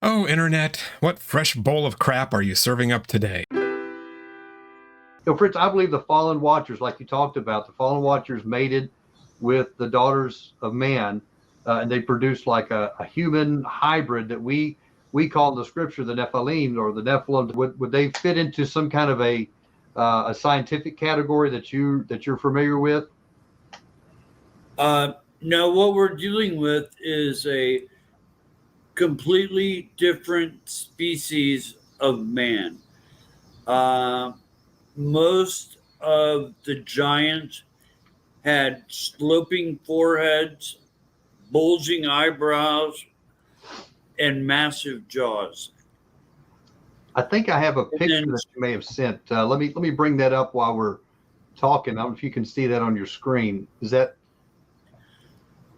Oh, Internet, what fresh bowl of crap are you serving up today? Fritz, I believe the fallen watchers, like you talked about, the fallen watchers mated with the daughters of man, and they produced like a human hybrid that we call in the scripture the Nephilim or the Nephilim. Would they fit into some kind of a scientific category that you're familiar with? No, what we're dealing with is a completely different species of man. Most of the giants had sloping foreheads, bulging eyebrows, and massive jaws. I think I have a picture that you may have sent. Let me bring that up while we're talking. I don't know if you can see that on your screen. Is that?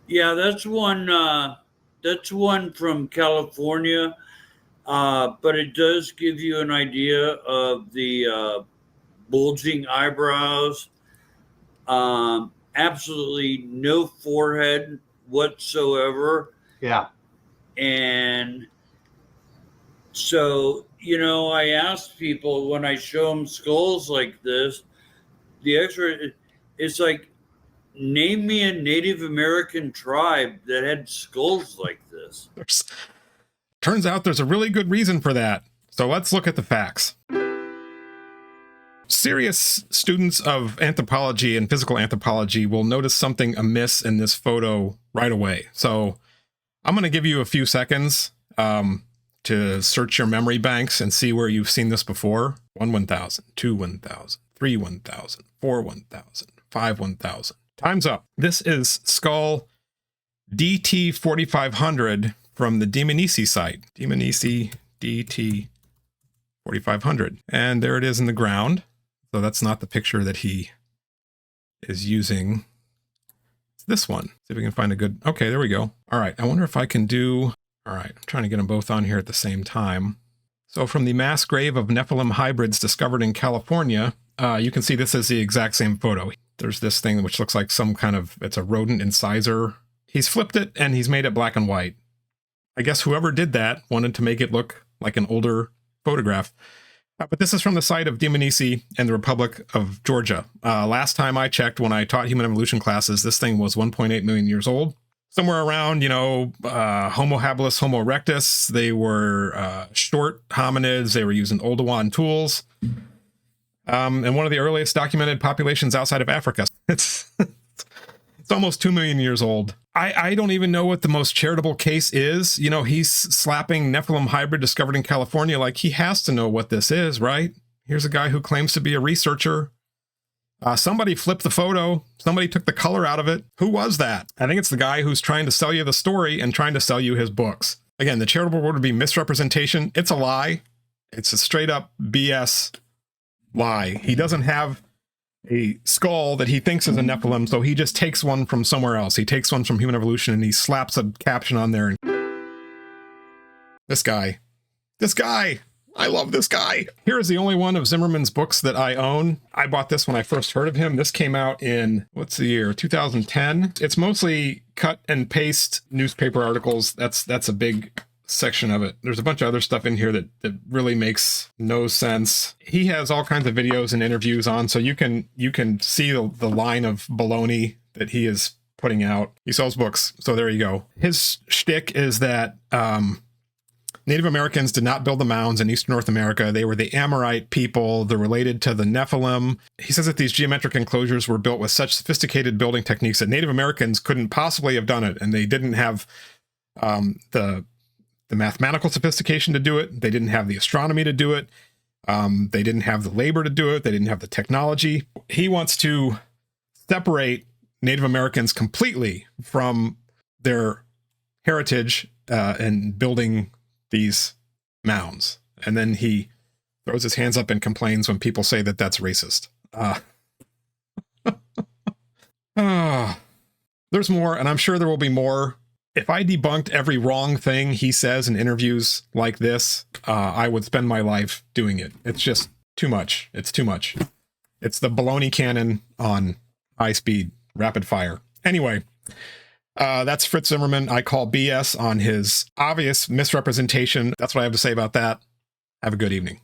Yeah, that's one. That's one from California, but it does give you an idea of the bulging eyebrows. Absolutely no forehead whatsoever. Yeah. And so, I ask people when I show them skulls like this, the extra, it's like, name me a Native American tribe that had skulls like this. Turns out there's a really good reason for that. So let's look at the facts. Serious students of anthropology and physical anthropology will notice something amiss in this photo right away. So I'm going to give you a few seconds to search your memory banks and see where you've seen this before. 1 1000, 2 1000, 3 1000, 4 1000, 5 1000. Time's up. This is skull DT 4500 from the Dmanisi site. Dmanisi DT 4500. And there it is in the ground. So that's not the picture that he is using. It's this one. See if we can find a good... Okay, there we go. All right, I wonder if I can do... All right, I'm trying to get them both on here at the same time. So from the mass grave of Nephilim hybrids discovered in California, you can see this is the exact same photo. There's this thing which looks like some kind of... It's a rodent incisor. He's flipped it and he's made it black and white. I guess whoever did that wanted to make it look like an older photograph. But this is from the site of Dmanisi and the Republic of Georgia. Last time I checked, when I taught human evolution classes, this thing was 1.8 million years old. Somewhere around, Homo habilis, Homo erectus. They were short hominids. They were using Oldowan tools. And one of the earliest documented populations outside of Africa. It's almost 2 million years old. I don't even know what the most charitable case is. He's slapping Nephilim hybrid discovered in California. Like, he has to know what this is, right? Here's a guy who claims to be a researcher. Somebody flipped the photo. Somebody took the color out of it. Who was that? I think it's the guy who's trying to sell you the story and trying to sell you his books. Again, the charitable word would be misrepresentation. It's a lie. It's a straight up BS lie. He doesn't have a skull that he thinks is a Nephilim, so he just takes one from somewhere else. He takes one from Human Evolution and he slaps a caption on there. This guy, I love this guy. Here is the only one of Zimmerman's books that I own. I bought this when I first heard of him. This came out in, what's the year, 2010. It's mostly cut and paste newspaper articles. That's a big section of it. There's a bunch of other stuff in here that really makes no sense. He has all kinds of videos and interviews on, so you can see the line of baloney that he is putting out. He sells books, so there you go. His shtick is that Native Americans did not build the mounds in Eastern North America. They were the Amorite people. They're related to the Nephilim. He says that these geometric enclosures were built with such sophisticated building techniques that Native Americans couldn't possibly have done it, and they didn't have the mathematical sophistication to do it. They didn't have the astronomy to do it. They didn't have the labor to do it. They didn't have the technology. He wants to separate Native Americans completely from their heritage and building these mounds. And then he throws his hands up and complains when people say that that's racist. There's more, and I'm sure there will be more. If I debunked every wrong thing he says in interviews like this, I would spend my life doing it. It's just too much. It's too much. It's the baloney cannon on high speed, rapid fire. Anyway, That's Fritz Zimmerman. I call BS on his obvious misrepresentation. That's what I have to say about that. Have a good evening.